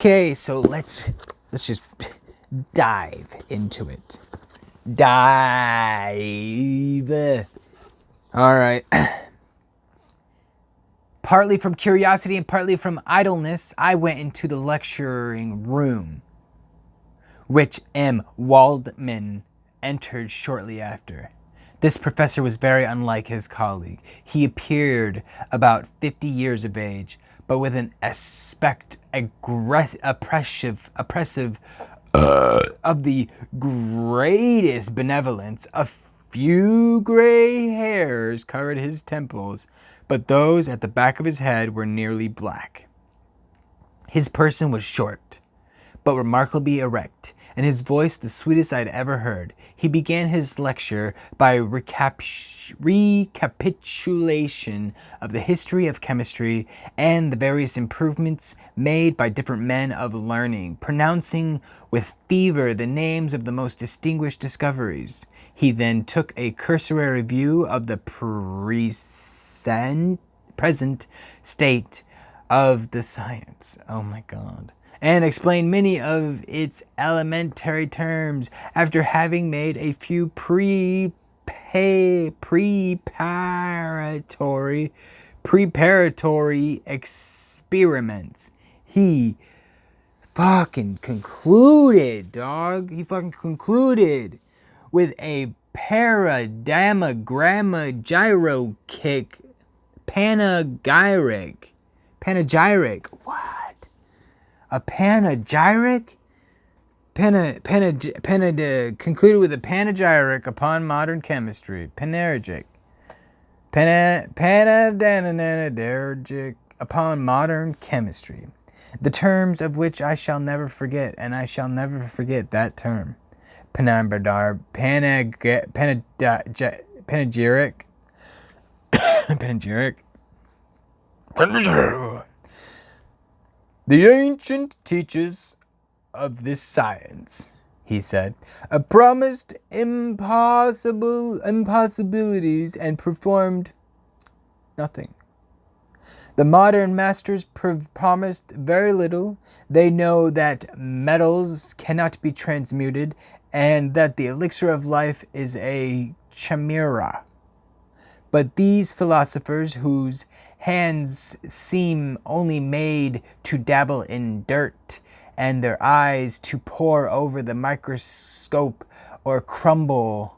Okay, so let's just dive into it. Dive. All right. Partly from curiosity and partly from idleness, I went into the lecturing room, which M. Waldman entered shortly after. This professor was very unlike his colleague. He appeared about 50 years of age, but with an aspect oppressive of the greatest benevolence. A few gray hairs covered his temples, but those at the back of his head were nearly black. His person was short, but remarkably erect, and his voice the sweetest I'd ever heard. He began his lecture by recapitulation of the history of chemistry and the various improvements made by different men of learning, pronouncing with fervor the names of the most distinguished discoveries. He then took a cursory review of the present state of the science. Oh my God. And explained many of its elementary terms after having made a few preparatory experiments. He fucking concluded, dog. He fucking concluded with a paradamagramma gyro kick panegyric. What? A panegyric? Concluded with a panegyric upon modern chemistry. Panegyric upon modern chemistry. The terms of which I shall never forget, and I shall never forget that term. Panegyric. The ancient teachers of this science, he said, promised impossibilities and performed nothing. The modern masters promised very little. They know that metals cannot be transmuted and that the elixir of life is a chimera. But these philosophers, whose hands seem only made to dabble in dirt, and their eyes to pore over the microscope or crucible,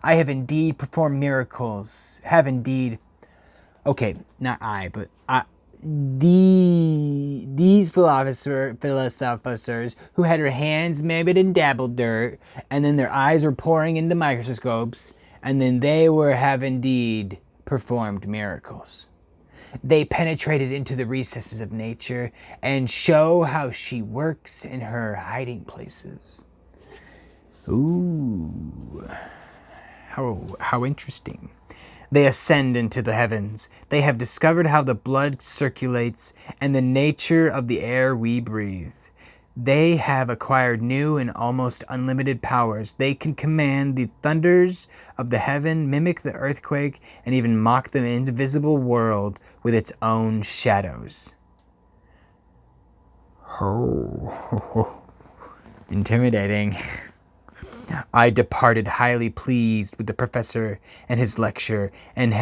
I have indeed performed miracles. These philosophers who had their hands maybe in dabbled dirt, and then their eyes were pouring into microscopes, and then they have indeed performed miracles. They penetrated into the recesses of nature and show how she works in her hiding places. Ooh, how interesting. They ascend into the heavens. They have discovered how the blood circulates and the nature of the air we breathe. They have acquired new and almost unlimited powers. They can command the thunders of the heaven, mimic the earthquake, and even mock the invisible world with its own shadows. Oh, intimidating. I departed highly pleased with the professor and his lecture, and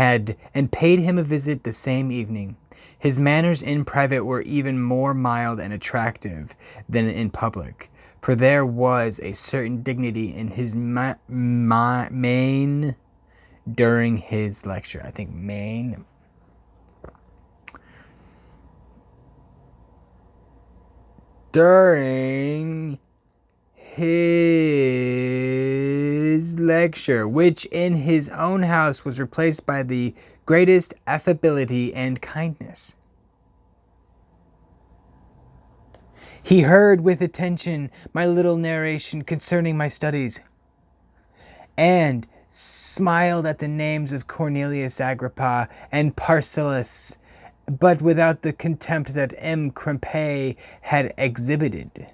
paid him a visit the same evening. His manners in private were even more mild and attractive than in public, for there was a certain dignity in his mien during his lecture. I think mien. During his lecture, which in his own house was replaced by the greatest affability and kindness. He heard with attention my little narration concerning my studies, and smiled at the names of Cornelius Agrippa and Paracelsus, but without the contempt that M. Krempe had exhibited.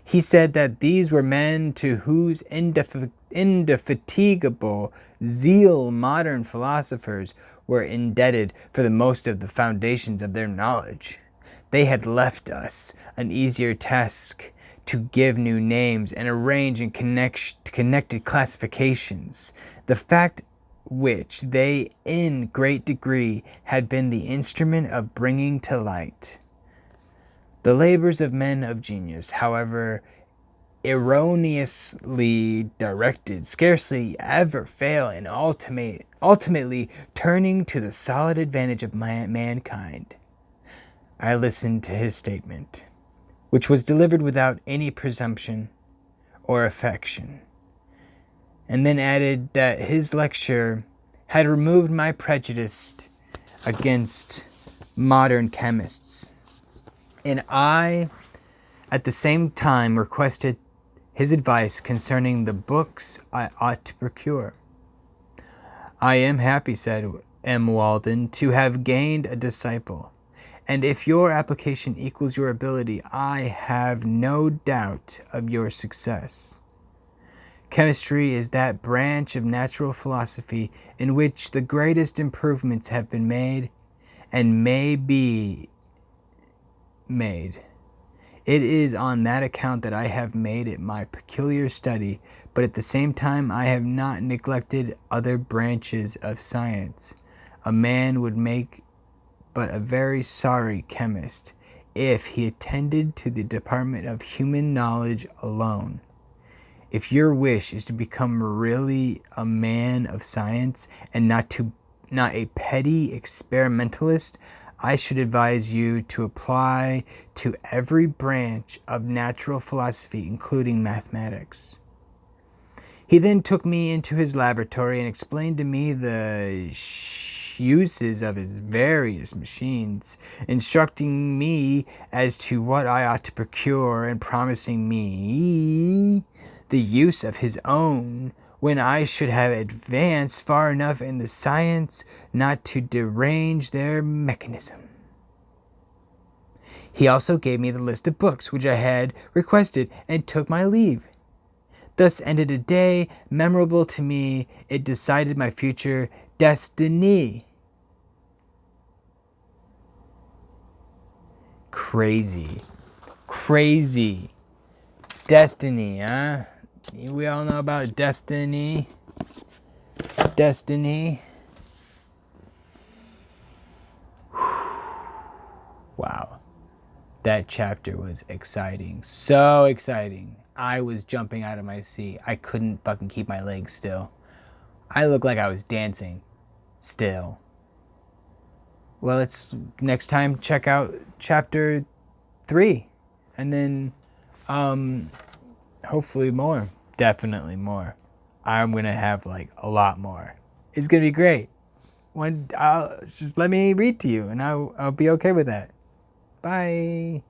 He said that these were men to whose indefatigable zeal modern philosophers were indebted for the most of the foundations of their knowledge. They had left us an easier task to give new names and arrange in connected classifications, the fact which they in great degree had been the instrument of bringing to light. The labors of men of genius, however erroneously directed, scarcely ever fail in ultimately turning to the solid advantage of mankind. I listened to his statement, which was delivered without any presumption or affection, and then added that his lecture had removed my prejudice against modern chemists, and I, at the same time, requested his advice concerning the books I ought to procure. I am happy, said M. Walden, to have gained a disciple, and if your application equals your ability, I have no doubt of your success. Chemistry is that branch of natural philosophy in which the greatest improvements have been made and may be made. It is on that account that I have made it my peculiar study, but at the same time I have not neglected other branches of science. A man would make but a very sorry chemist if he attended to the department of human knowledge alone. If your wish is to become really a man of science and not a petty experimentalist, I should advise you to apply to every branch of natural philosophy, including mathematics. He then took me into his laboratory and explained to me the uses of his various machines, instructing me as to what I ought to procure and promising me the use of his own when I should have advanced far enough in the science not to derange their mechanism. He also gave me the list of books which I had requested and took my leave. Thus ended a day memorable to me. It decided my future destiny. Crazy. Destiny, huh? We all know about destiny. Wow. That chapter was exciting. So exciting. I was jumping out of my seat. I couldn't fucking keep my legs still. I looked like I was dancing still. Well, it's next time check out chapter 3. And then hopefully more. Definitely more. I'm going to have like a lot more. It's going to be great. Just let me read to you and I'll be okay with that. Bye.